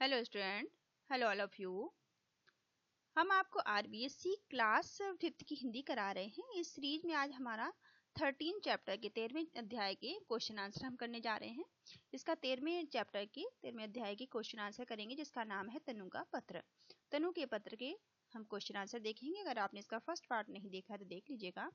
Hello student, hello all of you. हम आपको RBSC class 5th की हिंदी करा रहे हैं। इस सीरीज में आज हमारा 13 चैप्टर के 13वें अध्याय के क्वेश्चन आंसर हम करने जा रहे हैं। इसका 13वें चैप्टर के 13वें अध्याय के क्वेश्चन आंसर करेंगे, जिसका नाम है तनु का पत्र। तनु के पत्र के हम क्वेश्चन आंसर देखेंगे। अगर आपने इसका फर्स्ट पार्ट नहीं देखा तो देख लीजिएगा।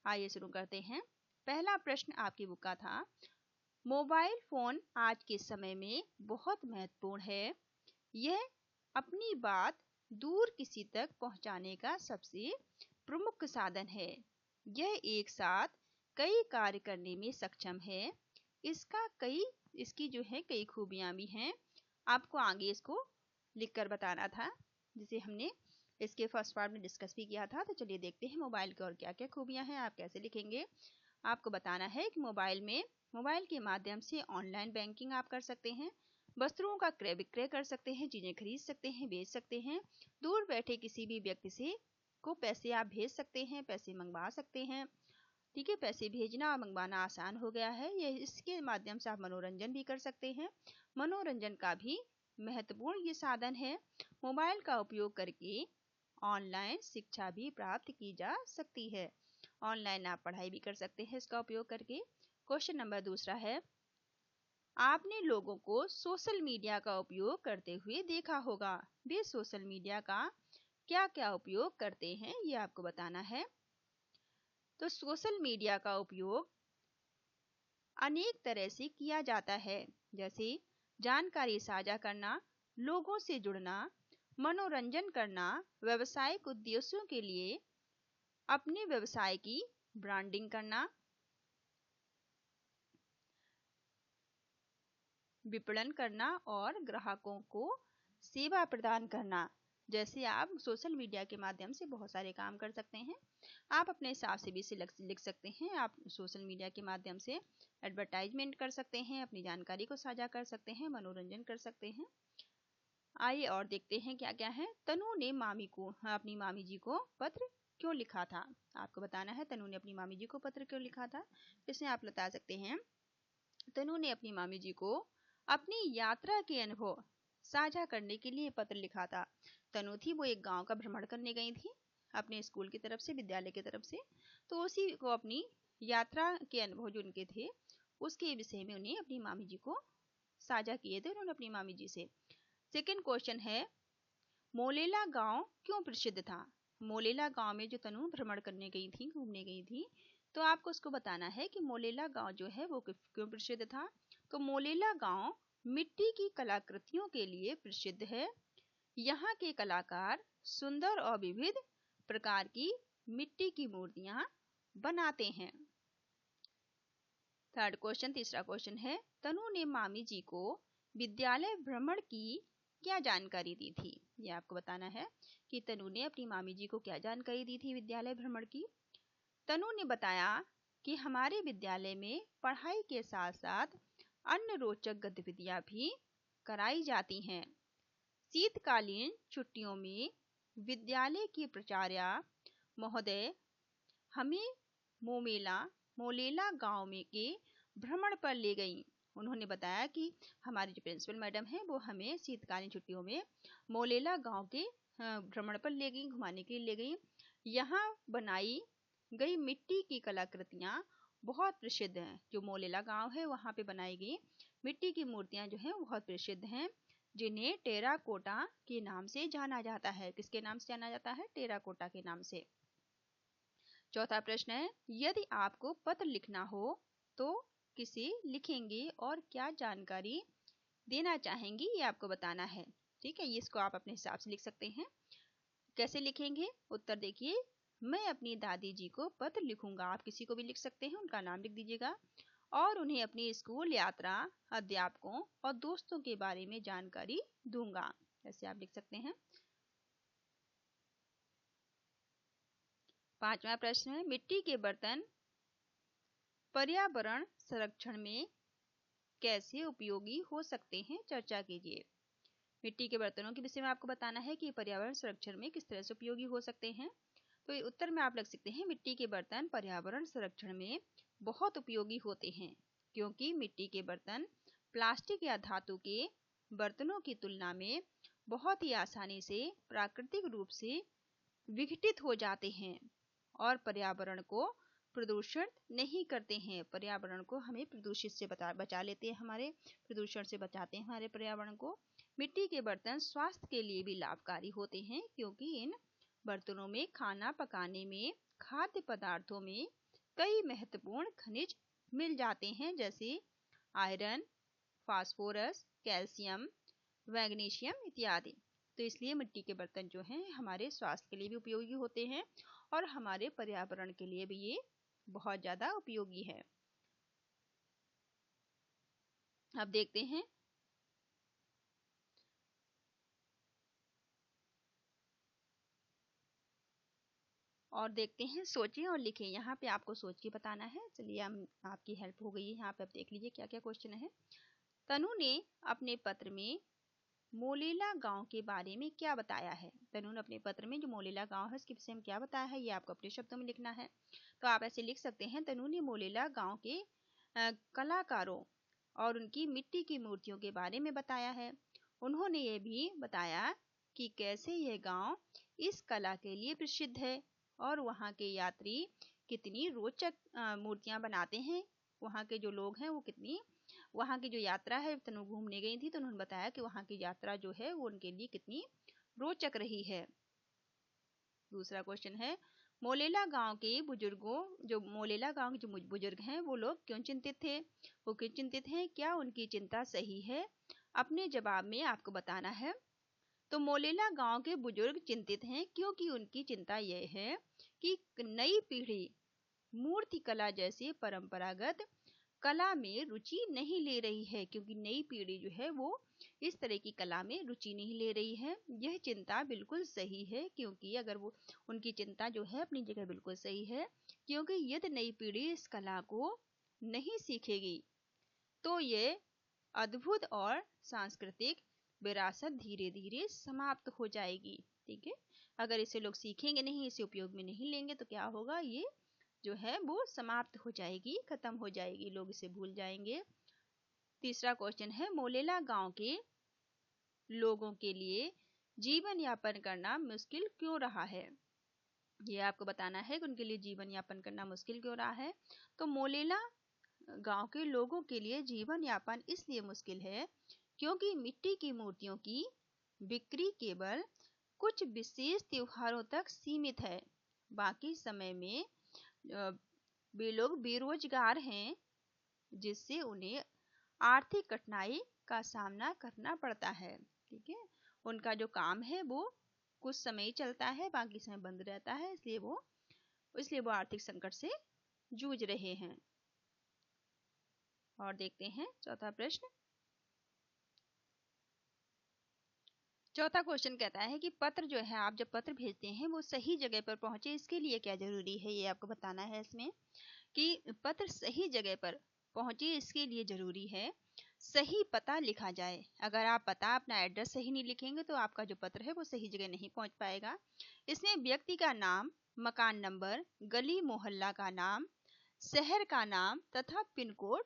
आइए शुरू करते हैं। पहला प्रश्न आपकी बुक का था, मोबाइल फोन आज के समय में बहुत महत्वपूर्ण है। यह अपनी बात दूर किसी तक पहुंचाने का सबसे प्रमुख साधन है। यह एक साथ कई कार्य करने में सक्षम है। इसकी जो है कई खूबियां भी हैं। आपको आगे इसको लिखकर बताना था, जिसे हमने इसके फर्स्ट पार्ट में डिस्कस भी किया था। तो चलिए देखते हैं मोबाइल की और क्या क्या खूबियां हैं, आप कैसे लिखेंगे। आपको बताना है कि मोबाइल के माध्यम से ऑनलाइन बैंकिंग आप कर सकते हैं, वस्तुओं का क्रय विक्रय कर सकते हैं, चीजें खरीद सकते हैं, बेच सकते हैं। दूर बैठे किसी भी व्यक्ति से को पैसे आप भेज सकते हैं, पैसे मंगवा सकते हैं। ठीक है, पैसे भेजना और मंगवाना आसान हो गया है। इसके माध्यम से आप मनोरंजन भी कर सकते हैं। मनोरंजन का भी महत्वपूर्ण ये साधन है। मोबाइल का उपयोग करके ऑनलाइन शिक्षा भी प्राप्त की जा सकती है। ऑनलाइन आप पढ़ाई भी कर सकते हैं इसका उपयोग करके। क्वेश्चन नंबर दूसरा है, आपने लोगों को सोशल मीडिया का उपयोग करते हुए देखा होगा। वे सोशल मीडिया का क्या क्या उपयोग करते हैं, ये आपको बताना है। तो सोशल मीडिया का उपयोग अनेक तरह से किया जाता है, जैसे जानकारी साझा करना, लोगों से जुड़ना, मनोरंजन करना, व्यावसायिक उद्देश्यों के लिए अपने व्यवसाय की ब्रांडिंग करना, विपणन करना और ग्राहकों को सेवा प्रदान करना। जैसे आप सोशल मीडिया के माध्यम से बहुत सारे काम कर सकते हैं। आप अपने हिसाब से भी इसे लिख सकते हैं। आप सोशल मीडिया के माध्यम से एडवर्टाइजमेंट कर सकते हैं, अपनी जानकारी को साझा कर सकते हैं, मनोरंजन कर सकते हैं। आइए और देखते हैं क्या क्या है। तनु ने अपनी मामी जी को पत्र क्यों लिखा था। आपको बताना है तनु ने अपनी मामी जी को पत्र क्यों लिखा था। इसमें आप बता सकते हैं, तनु ने अपनी मामी जी को अपनी यात्रा के अनुभव साझा करने के लिए पत्र लिखा था। तनु थी, वो एक गांव का भ्रमण करने गई थी अपने स्कूल की तरफ से, विद्यालय की तरफ से। तो उसी को अपनी यात्रा के अनुभव जो उनके थे उसके विषय में उन्हें अपनी मामी जी को साझा किए थे उन्होंने अपनी मामी जी से। सेकेंड क्वेश्चन है, मोलेला गांव क्यों प्रसिद्ध था। मोलेला गांव में जो तनु भ्रमण करने गई थी, घूमने गई थी, तो आपको उसको बताना है कि मोलेला गांव जो है वो क्यों प्रसिद्ध था। तो मोलेला गांव मिट्टी की कलाकृतियों के लिए प्रसिद्ध है। यहाँ के कलाकार सुंदर और विविध प्रकार की मिट्टी की मूर्तियां बनाते हैं। थर्ड क्वेश्चन, तीसरा क्वेश्चन है, तनु ने मामी जी को विद्यालय भ्रमण की क्या जानकारी दी थी। ये आपको बताना है कि तनु ने अपनी मामी जी को क्या जानकारी दी थी विद्यालय भ्रमण की। तनु ने बताया कि हमारे विद्यालय में पढ़ाई के साथ साथ अन्य रोचक गतिविधियां भी कराई जाती हैं। शीतकालीन छुट्टियों में विद्यालय की प्राचार्या महोदय हमें मोलेला गांव में के भ्रमण पर ले गईं। उन्होंने बताया कि हमारी जो प्रिंसिपल मैडम है वो हमें शीतकालीन छुट्टियों में मोलेला गांव के भ्रमण पर ले गई, घुमाने के लिए ले गई। यहाँ बनाई गई मिट्टी की कलाकृतियां बहुत प्रसिद्ध हैं। जो मोलेला गांव है वहां पे बनाई गई मिट्टी की मूर्तियां जो हैं बहुत प्रसिद्ध हैं, जिन्हें टेराकोटा के नाम से जाना जाता है। किसके नाम से जाना जाता है? टेराकोटा के नाम से। चौथा प्रश्न है, यदि आपको पत्र लिखना हो तो किसे लिखेंगे और क्या जानकारी देना चाहेंगी, ये आपको बताना है। ठीक है, इसको आप अपने हिसाब से लिख सकते हैं। कैसे लिखेंगे? उत्तर देखिए, मैं अपनी दादी जी को पत्र लिखूंगा। आप किसी को भी लिख सकते हैं, उनका नाम लिख दीजिएगा, और उन्हें अपनी स्कूल यात्रा, अध्यापकों और दोस्तों के बारे में जानकारी दूंगा। ऐसे आप लिख सकते हैं। पांचवा प्रश्न है, मिट्टी के बर्तन पर्यावरण संरक्षण में कैसे उपयोगी हो सकते हैं, चर्चा कीजिए। मिट्टी के बर्तनों के विषय में आपको बताना है कि पर्यावरण संरक्षण में किस तरह से उपयोगी हो सकते हैं। तो उत्तर में आप लिख सकते हैं, मिट्टी के बर्तन पर्यावरण संरक्षण में बहुत उपयोगी होते हैं, क्योंकि मिट्टी के बर्तन प्लास्टिक या धातु के बर्तनों की तुलना में बहुत ही आसानी से प्राकृतिक रूप से विघटित हो जाते हैं और पर्यावरण को प्रदूषण नहीं करते हैं। पर्यावरण को हमें प्रदूषित से बचा लेते हैं, हमारे प्रदूषण से बचाते हैं हमारे पर्यावरण को। मिट्टी के बर्तन स्वास्थ्य के लिए भी लाभकारी होते हैं क्योंकि इन बर्तनों में खाना पकाने में खाद्य पदार्थों में कई महत्वपूर्ण खनिज मिल जाते हैं, जैसे आयरन, फास्फोरस, कैल्शियम, मैग्नीशियम इत्यादि। तो इसलिए मिट्टी के बर्तन जो हैं हमारे स्वास्थ्य के लिए भी उपयोगी होते हैं और हमारे पर्यावरण के लिए भी ये बहुत ज़्यादा उपयोगी है। अब देखते हैं सोचें और लिखें। यहाँ पे आपको सोच के बताना है। चलिए हम आपकी हेल्प हो गई है। यहाँ पे आप देख लीजिए क्या क्या क्वेश्चन है। तनु ने अपने पत्र में मोलेला गांव के बारे में क्या बताया है। तनु ने अपने पत्र में जो मोलेला गांव है उसके विषय में क्या बताया है, ये आपको अपने शब्दों में लिखना है। तो आप ऐसे लिख सकते हैं, तनु ने मोलेला गांव के कलाकारों और उनकी मिट्टी की मूर्तियों के बारे में बताया है। उन्होंने ये भी बताया कि कैसे यह गांव इस कला के लिए प्रसिद्ध है और वहाँ के यात्री कितनी रोचक मूर्तियाँ बनाते हैं। वहाँ के जो लोग हैं वो कितनी, वहाँ की जो यात्रा है, तनु घूमने गई थी तो उन्होंने बताया कि वहाँ की यात्रा जो है वो उनके लिए कितनी रोचक रही है। दूसरा क्वेश्चन है, मोलेला गांव के बुजुर्गों, जो मोलेला गांव के जो बुजुर्ग हैं वो लोग क्यों चिंतित थे, वो क्यों चिंतित हैं, क्या उनकी चिंता सही है, अपने जवाब में आपको बताना है। तो मोलेला गांव के बुजुर्ग चिंतित हैं क्योंकि उनकी चिंता यह है कि नई पीढ़ी मूर्ति कला जैसे परंपरागत कला में रुचि नहीं ले रही है, क्योंकि नई पीढ़ी जो है वो इस तरह की कला में रुचि नहीं ले रही है। यह चिंता बिल्कुल सही है, क्योंकि अगर वो, उनकी चिंता जो है अपनी जगह बिल्कुल सही है, क्योंकि यदि नई पीढ़ी इस कला को नहीं सीखेगी तो ये अद्भुत और सांस्कृतिक विरासत धीरे धीरे समाप्त हो जाएगी। ठीक है, अगर इसे लोग सीखेंगे नहीं, इसे उपयोग में नहीं लेंगे तो क्या होगा, ये जो है वो समाप्त हो जाएगी, खत्म हो जाएगी, लोग इसे भूल जाएंगे। तीसरा क्वेश्चन है, मोलेला गांव के लोगों के लिए जीवन यापन करना मुश्किल क्यों रहा है। ये आपको बताना है कि उनके लिए जीवन यापन करना मुश्किल क्यों रहा है। तो मोलेला गांव के लोगों के लिए जीवन यापन इसलिए मुश्किल है क्योंकि मिट्टी की मूर्तियों की बिक्री केवल कुछ विशेष त्योहारों तक सीमित है। बाकी समय में वे लोग बेरोजगार हैं, जिससे उन्हें आर्थिक कठिनाई का सामना करना पड़ता है। ठीक है, उनका जो काम है वो कुछ समय चलता है, बाकी समय बंद रहता है, इसलिए वो आर्थिक संकट से जूझ रहे हैं। और देखते हैं चौथा प्रश्न। चौथा क्वेश्चन कहता है कि पत्र जो है, आप जब पत्र भेजते हैं वो सही जगह पर पहुंचे, इसके लिए क्या जरूरी है, ये आपको बताना है इसमें कि पत्र सही जगह पर पहुंचे इसके लिए जरूरी है सही पता लिखा जाए। अगर आप पता, अपना एड्रेस सही नहीं लिखेंगे तो आपका जो पत्र है वो सही जगह नहीं पहुंच पाएगा। इसमें व्यक्ति का नाम, मकान नंबर, गली मोहल्ला का नाम, शहर का नाम तथा पिन कोड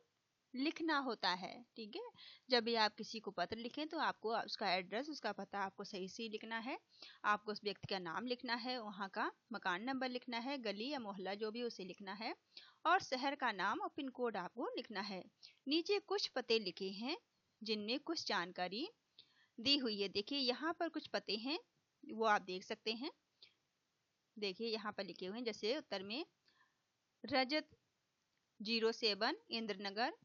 लिखना होता है। ठीक है, जब भी आप किसी को पत्र लिखें तो आपको उसका एड्रेस, उसका पता आपको सही से लिखना है। आपको उस व्यक्ति का नाम लिखना है, वहाँ का मकान नंबर लिखना है, गली या मोहल्ला जो भी उसे लिखना है, और शहर का नाम और पिन कोड आपको लिखना है। नीचे कुछ पते लिखे हैं जिनमें कुछ जानकारी दी हुई है। देखिए यहाँ पर कुछ पते हैं, वो आप देख सकते हैं। देखिए यहाँ पर लिखे हुए हैं, जैसे उत्तर में रजत 07 इंद्रनगर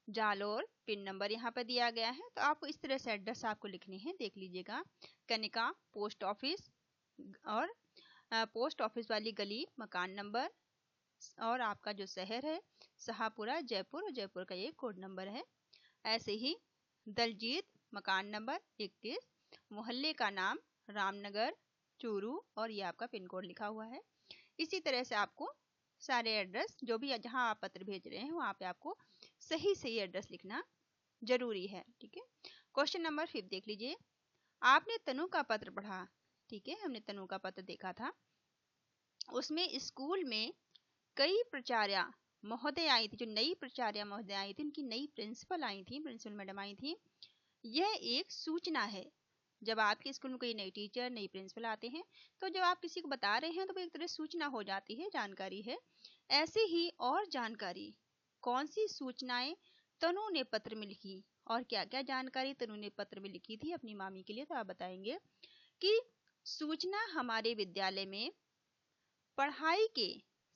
जालोर, पिन नंबर यहाँ पर दिया गया है। तो आपको इस तरह से एड्रेस आपको लिखने हैं, देख लीजिएगा। कनिका पोस्ट ऑफिस, और पोस्ट ऑफिस वाली गली, मकान नंबर, और आपका जो शहर है शाहपुरा जयपुर, और जयपुर का ये कोड नंबर है। ऐसे ही दलजीत, मकान नंबर 21, मोहल्ले का नाम रामनगर चूरू, और ये आपका पिन कोड लिखा हुआ है। इसी तरह से आपको सारे एड्रेस, जो भी जहां आप पत्र भेज रहे हैं वहां पे आपको सही सही एड्रेस लिखना जरूरी है। ठीक है, क्वेश्चन नंबर 5 देख लीजिए। आपने तनु का पत्र पढ़ा। ठीक है, हमने तनु का पत्र देखा था। उसमें स्कूल में कई प्राचार्य महोदय आई थी, जो नई प्राचार्य महोदय आई थी, उनकी नई प्रिंसिपल आई थी, प्रिंसिपल मैडम आई थी, यह एक सूचना है। जब आपके स्कूल में कोई नई टीचर, नई प्रिंसिपल आते हैं, तो जब आप किसी को बता रहे हैं तो वो एक तरह सूचना हो जाती है, जानकारी है। ऐसे ही और जानकारी, कौन सी सूचनाएं तनु ने पत्र में लिखी और क्या क्या जानकारी तनु ने पत्र में लिखी थी अपनी मामी के लिए, तो आप बताएंगे कि सूचना हमारे विद्यालय में पढ़ाई के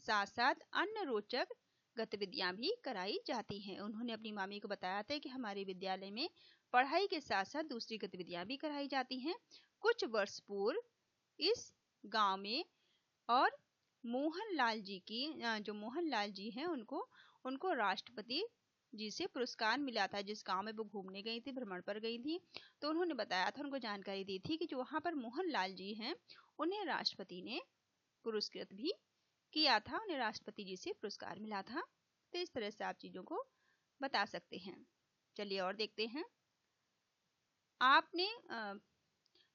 साथ साथ अन्य रोचक गतिविधियां भी कराई जाती हैं। उन्होंने अपनी मामी को बताया था कि हमारे विद्यालय में पढ़ाई के साथ साथ दूसरी गतिविधियां भी कराई जाती हैं। कुछ वर्ष पूर्व इस गांव में और मोहनलाल जी की जो मोहनलाल जी हैं उनको राष्ट्रपति जी से पुरस्कार मिला था। जिस गांव में वो घूमने गई थी, भ्रमण पर गई थी, तो उन्होंने बताया था, उनको जानकारी दी थी कि जो वहां पर मोहनलाल जी हैं उन्हें राष्ट्रपति ने पुरस्कृत भी किया था, उन्हें राष्ट्रपति जी से पुरस्कार मिला था। तो इस तरह से आप चीजों को बता सकते हैं। चलिए और देखते हैं। आपने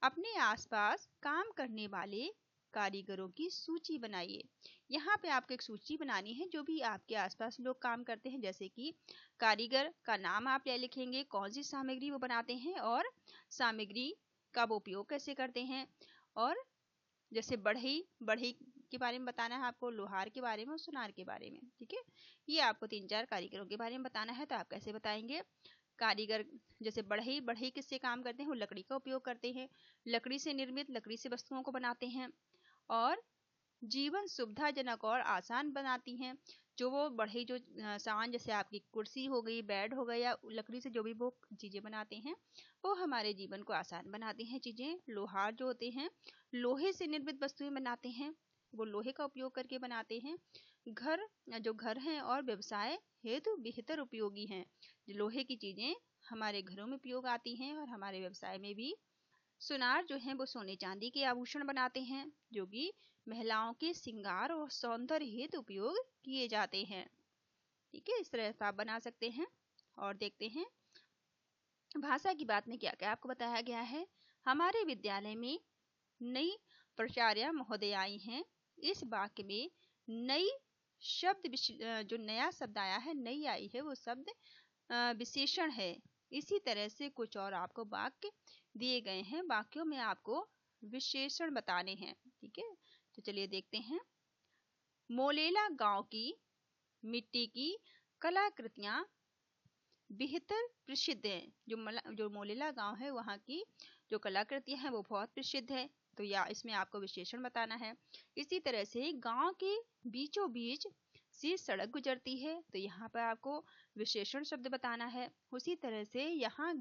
अपने आसपास काम करने वाले कारीगरों की सूची बनाइए। यहाँ पे आपको एक सूची बनानी है जो भी आपके आसपास लोग काम करते हैं, जैसे कि कारीगर का नाम आप लिखेंगे, कौन सी सामग्री वो बनाते हैं और सामग्री का वो उपयोग कैसे करते हैं। और जैसे बढ़ई के बारे में बताना है आपको, लोहार के बारे में और सुनार के बारे में। ठीक है, ये आपको 3-4 कारीगरों के बारे में बताना है। तो आप कैसे बताएंगे? कारीगर जैसे बढ़ई किससे काम करते हैं? वो लकड़ी का उपयोग करते हैं, लकड़ी से निर्मित, लकड़ी से वस्तुओं को बनाते हैं और जीवन सुविधाजनक और आसान बनाती हैं। जो वो बढ़ई जो सामान, जैसे आपकी कुर्सी हो गई, बेड हो गया, लकड़ी से जो भी वो चीजें बनाते हैं वो हमारे जीवन को आसान बनाती हैं चीजें। लोहार जो होते हैं लोहे से निर्मित वस्तुएं बनाते हैं, वो लोहे का उपयोग करके बनाते हैं। घर हैं और व्यवसाय हेतु बेहतर उपयोगी हैं। लोहे की चीजें हमारे घरों में उपयोग आती हैं और हमारे व्यवसाय में भी। सुनार जो है वो सोने चांदी के आभूषण बनाते हैं जो कि महिलाओं के श्रृंगार और सौंदर्य हेतु उपयोग किए जाते हैं। ठीक है, इस तरह से आप बना सकते हैं। और देखते हैं भाषा की बात में क्या क्या आपको बताया गया है। हमारे विद्यालय में नई प्राचार्य महोदय आई हैं। इस वाक्य में नई शब्द जो नया शब्द आया है, नई आई है, वो शब्द विशेषण है। इसी तरह से कुछ और आपको वाक्य दिए गए हैं, वाक्यों में आपको विशेषण बताने हैं। ठीक है, तो चलिए देखते हैं। मोलेला गांव की मिट्टी की कलाकृतियां बेहतर प्रसिद्ध हैं। जो मोलेला गांव है वहाँ की जो कलाकृतियां हैं वो बहुत प्रसिद्ध है। तो या इसमें आपको विशेषण बताना है। इसी तरह से गांव के बीचों बीच से सड़क गुजरती है, तो यहाँ पर आपको विशेषण शब्द बताना है। उसी तरह से यहाँ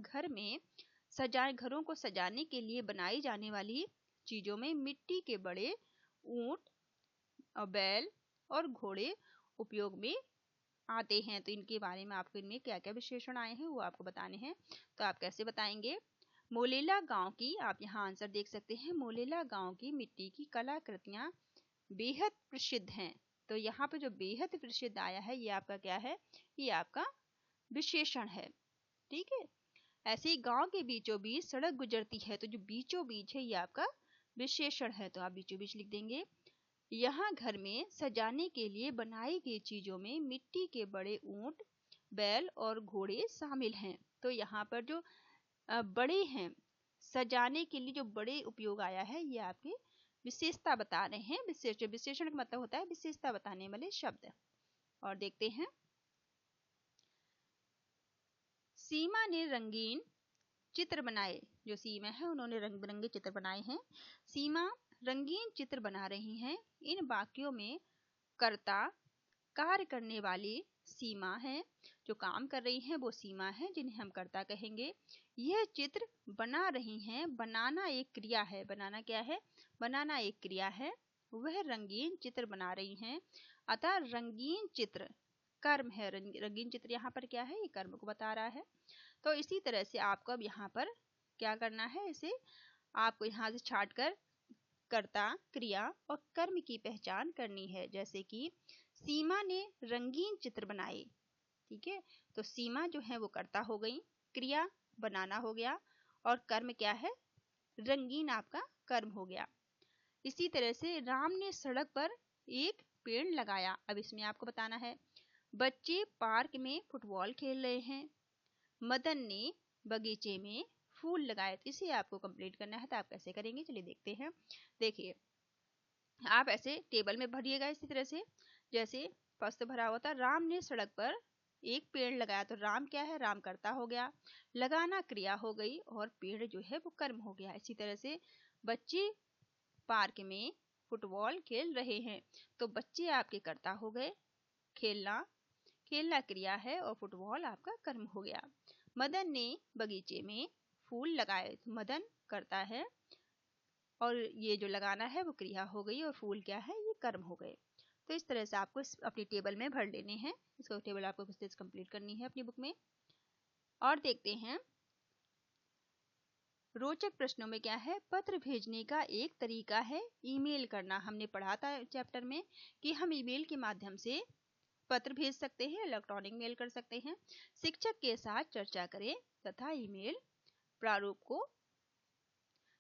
घरों को सजाने के लिए बनाई जाने वाली चीजों में मिट्टी के बड़े ऊंट और बैल और घोड़े उपयोग में आते हैं। तो इनके बारे में आपको इनमें क्या क्या विशेषण आए हैं वो आपको बताने हैं। तो आप कैसे बताएंगे? मोलेला गांव की, आप यहाँ आंसर देख सकते हैं, मोलेला गांव की मिट्टी की कलाकृतियां बेहद प्रसिद्ध हैं। तो यहाँ पे जो बेहद प्रसिद्ध आया है ये आपका क्या है? ये आपका विशेषण है। ठीक है, ऐसे ही गांव के बीचों बीच सड़क गुजरती है, तो जो बीचों बीच है ये आपका विशेषण है। तो आप बीचों बीच लिख देंगे। यहाँ घर में सजाने के लिए बनाई गई चीजों में मिट्टी के बड़े ऊंट, बैल और घोड़े शामिल हैं। तो यहाँ पर जो बड़े हैं, सजाने के लिए जो बड़े उपयोग आया है, ये आपके विशेषता बता रहे हैं। विशेषण का मतलब होता है विशेषता बताने वाले शब्द। और देखते हैं। सीमा ने रंगीन चित्र बनाए। जो सीमा है उन्होंने रंग बिरंगे चित्र बनाए हैं। सीमा रंगीन चित्र बना रही हैं। इन वाक्यों में कर्ता कार्य करने वाली सीमा है, जो काम कर रही हैं वो सीमा है, जिन्हें हम कर्ता कहेंगे। यह चित्र बना रही हैं। बनाना एक क्रिया है। बनाना क्या है? बनाना एक क्रिया है। वह रंगीन चित्र बना रही हैं, अतः रंगीन चित्र कर्म है। रंगीन चित्र यहाँ पर क्या है? ये कर्म को बता रहा है। तो इसी तरह से आपको अब यहाँ पर क्या करना है, इसे आपको यहाँ से छाट कर कर्ता, क्रिया और कर्म की पहचान करनी है। जैसे कि सीमा ने रंगीन चित्र बनाए। ठीक है, तो सीमा जो है वो कर्ता हो गई, क्रिया बनाना हो गया और कर्म क्या है? रंगीन आपका कर्म हो गया। इसी तरह से राम ने सड़क पर एक पेड़ लगाया। अब इसमें आपको बताना है। बच्चे पार्क में फुटबॉल खेल रहे हैं। मदन ने बगीचे में फूल लगाए। तो इसे आपको कंप्लीट करना है, तो आप कैसे करेंगे चलिए देखते हैं। देखिए आप ऐसे टेबल में भरिएगा इसी तरह से, जैसे फर्स्ट भरा हुआ था राम ने सड़क पर एक पेड़ लगाया। तो राम क्या है, राम कर्ता हो गया, लगाना क्रिया हो गई और पेड़ जो है वो कर्म हो गया। इसी तरह से बच्चे पार्क में फुटबॉल खेल रहे हैं। तो बच्चे आपके कर्ता हो गए, खेलना खेलना क्रिया है और फुटबॉल आपका कर्म हो गया। मदन ने बगीचे में फूल लगाए। मदन करता है और ये जो लगाना है वो क्रिया हो गई और फूल क्या है, ये कर्म हो गए। तो इस तरह से आपको अपनी टेबल में भर लेने हैं। इसको टेबल आपको किस कंप्लीट करनी है अपनी बुक में। और देखते हैं रोचक प्रश्नों में क्या है, पत्र भेजने का एक तरीका है ईमेल करना। हमने पढ़ा था चैप्टर में कि हम ईमेल के माध्यम से पत्र भेज सकते हैं, इलेक्ट्रॉनिक मेल कर सकते हैं। शिक्षक के साथ चर्चा करें तथा ईमेल प्रारूप को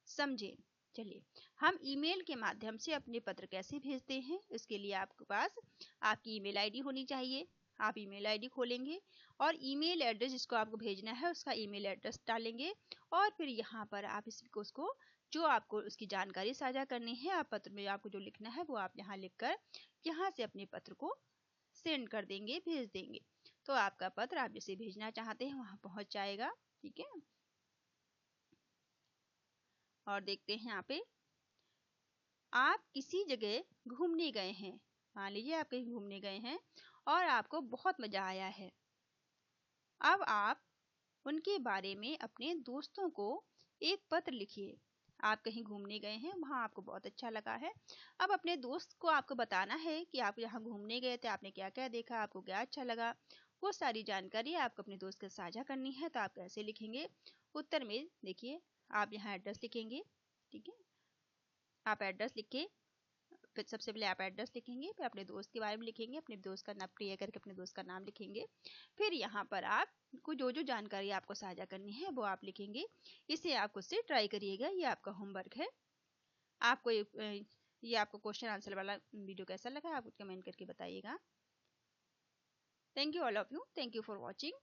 समझें। चलिए हम ईमेल के माध्यम से अपने पत्र कैसे भेजते हैं, इसके लिए आपके पास आपकी ईमेल आईडी होनी चाहिए। आप ईमेल आईडी खोलेंगे और ईमेल एड्रेस जिसको आपको भेजना है उसका ईमेल एड्रेस डालेंगे और फिर यहाँ पर आप उसको जो आपको उसकी जानकारी साझा करनी है, आप पत्र में आपको जो लिखना है वो आप यहाँ लिखकर यहाँ से अपने पत्र को सेंड कर देंगे, भेज देंगे। तो आपका पत्र आप जिसे भेजना चाहते हैं वहाँ पहुँच जाएगा। ठीक है। और देखते हैं यहाँ पे, आप किसी जगह घूमने गए हैं। मान लीजिए आप कहीं घूमने गए हैं और आपको बहुत मजा आया है। अब आप उनके बारे में अपने दोस्तों को एक पत्र लिखिए। आप कहीं घूमने गए हैं, वहाँ आपको बहुत अच्छा लगा है। अब अपने दोस्त को आपको बताना है कि आप यहाँ घूमने गए थे, आपने क्या क्या देखा, आपको क्या अच्छा लगा। वो सारी जानकारी आपको अपने दोस्त के साझा करनी है। तो आप कैसे लिखेंगे, उत्तर में देखिए आप यहाँ एड्रेस लिखेंगे। ठीक है, आप एड्रेस लिखे, फिर सबसे पहले आप एड्रेस लिखेंगे, फिर अपने दोस्त के बारे में लिखेंगे, अपने दोस्त का नाम क्लियर करके अपने दोस्त का नाम लिखेंगे। फिर यहाँ पर आपको जो जो जानकारी आपको साझा करनी है वो आप लिखेंगे। इसे आप खुद से ट्राई करिएगा, ये आपका होमवर्क है। आपको ये आपको क्वेश्चन आंसर वाला वीडियो कैसा लगा आप कमेंट करके बताइएगा। Thank you all of you, thank you for watching.